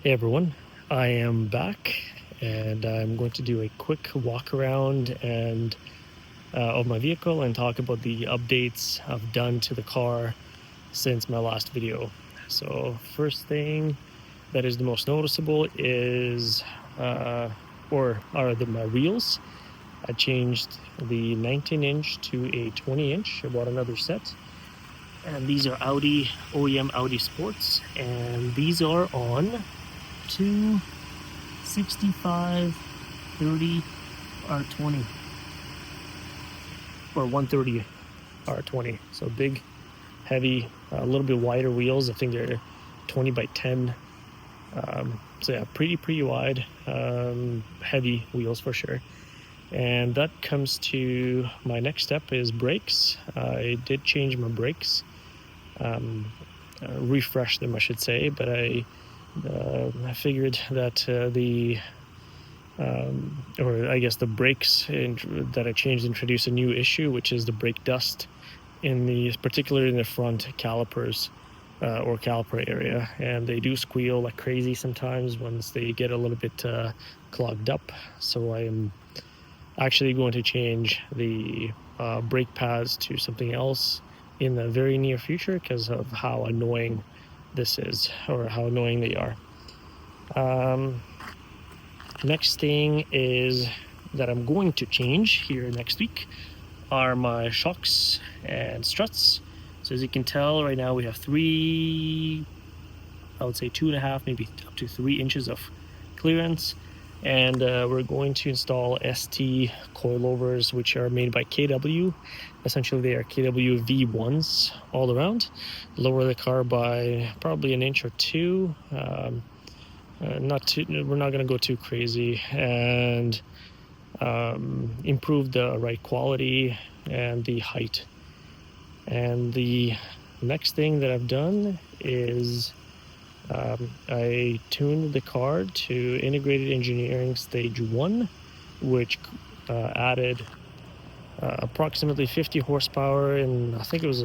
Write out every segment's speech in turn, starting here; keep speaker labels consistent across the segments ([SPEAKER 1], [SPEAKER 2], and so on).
[SPEAKER 1] Hey everyone, I am back and I'm going to do a quick walk around of my vehicle and talk about the updates I've done to the car since my last video. So first thing that is the most noticeable is my wheels. I changed the 19-inch to a 20-inch. I bought another set. And these are Audi OEM Audi Sports, and these are on 265 30 R20 or 130 R20. So big, heavy, a little bit wider wheels. I think they're 20 by 10. So yeah, pretty wide, heavy wheels for sure. And that comes to my next step is brakes. I did change my brakes, refresh them, I should say, but I figured that the brakes that I changed introduced a new issue, which is the brake dust particularly in the front calipers or caliper area, and they do squeal like crazy sometimes once they get a little bit clogged up. So I am actually going to change the brake pads to something else in the very near future because of how annoying this is, or how annoying they are. Next thing is that I'm going to change here next week are my shocks and struts. So as you can tell, right now we have I would say 2.5, maybe up to 3 inches of clearance. And we're going to install ST coilovers, which are made by KW. Essentially, they are KW V1s all around. Lower the car by probably an inch or two. We're not going to go too crazy, and improve the ride quality and the height. And the next thing that I've done is I tuned the car to integrated engineering stage 1, which added approximately 50 horsepower, and I think it was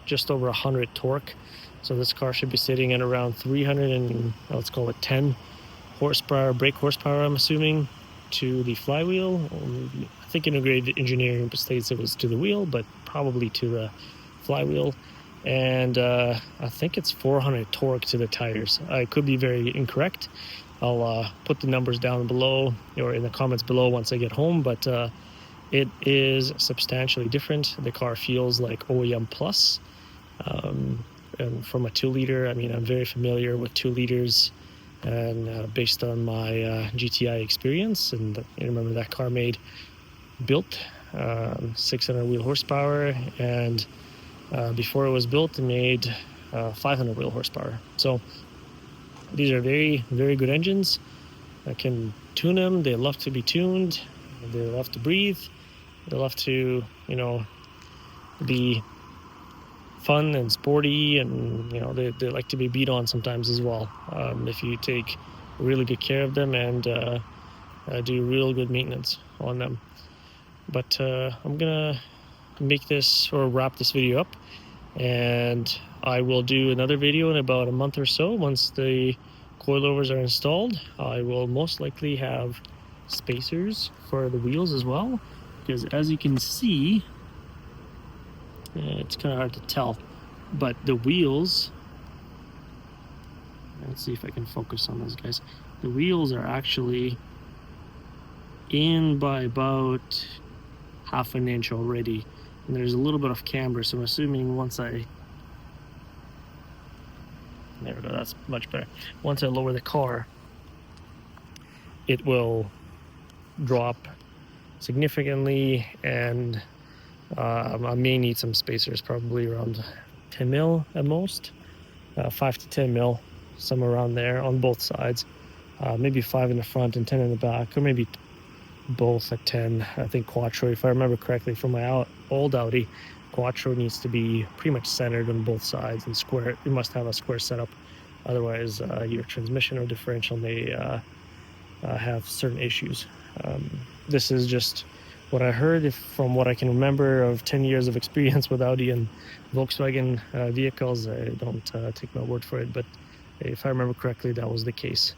[SPEAKER 1] just over 100 torque. So this car should be sitting at around 300 and let's call it 10 horsepower, brake horsepower, I'm assuming, to the flywheel. I think integrated engineering states it was to the wheel, but probably to the flywheel. And I think it's 400 torque to the tires. I could be very incorrect. I'll put the numbers down below or in the comments below once I get home, but it is substantially different. The car feels like OEM Plus. And from a 2-liter, I mean, I'm very familiar with 2 liters, and based on my GTI experience, and you remember that car built 600 wheel horsepower, and before it was built, it made 500 wheel horsepower. So these are very, very good engines. I can tune them. They love to be tuned. They love to breathe. They love to, be fun and sporty, and they like to be beat on sometimes as well, if you take really good care of them and do real good maintenance on them. But I'm gonna make this or wrap this video up, and I will do another video in about a month or so. Once the coilovers are installed, I will most likely have spacers for the wheels as well, because as you can see, it's kind of hard to tell, but the wheels, let's see if I can focus on those guys. The wheels are actually in by about half an inch already, and there's a little bit of camber, so I'm assuming there we go, that's much better. Once I lower the car, it will drop significantly, and I may need some spacers, probably around 10 mil at most, 5 to 10 mil, somewhere around there on both sides. Maybe 5 in the front and 10 in the back, or maybe both at 10. I think Quattro, if I remember correctly from my old Audi, Quattro needs to be pretty much centered on both sides and square. You must have a square setup, otherwise your transmission or differential may have certain issues. This is just what I heard from what I can remember of 10 years of experience with Audi and Volkswagen vehicles. I don't take my word for it, but If I remember correctly, that was the case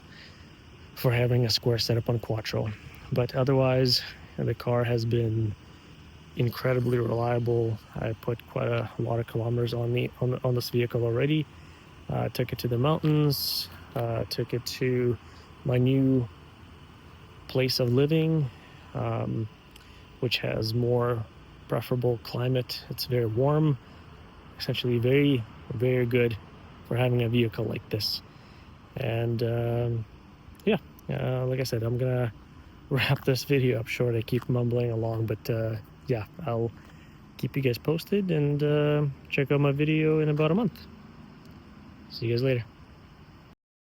[SPEAKER 1] for having a square setup on Quattro. But otherwise, the car has been incredibly reliable. I put quite a lot of kilometers on this vehicle already. Took it to the mountains, took it to my new place of living, which has more preferable climate. It's very warm, essentially very, very good for having a vehicle like this. And yeah, like I said, I'm gonna wrap this video up short. I keep mumbling along, but yeah, I'll keep you guys posted, and check out my video in about a month. See you guys later.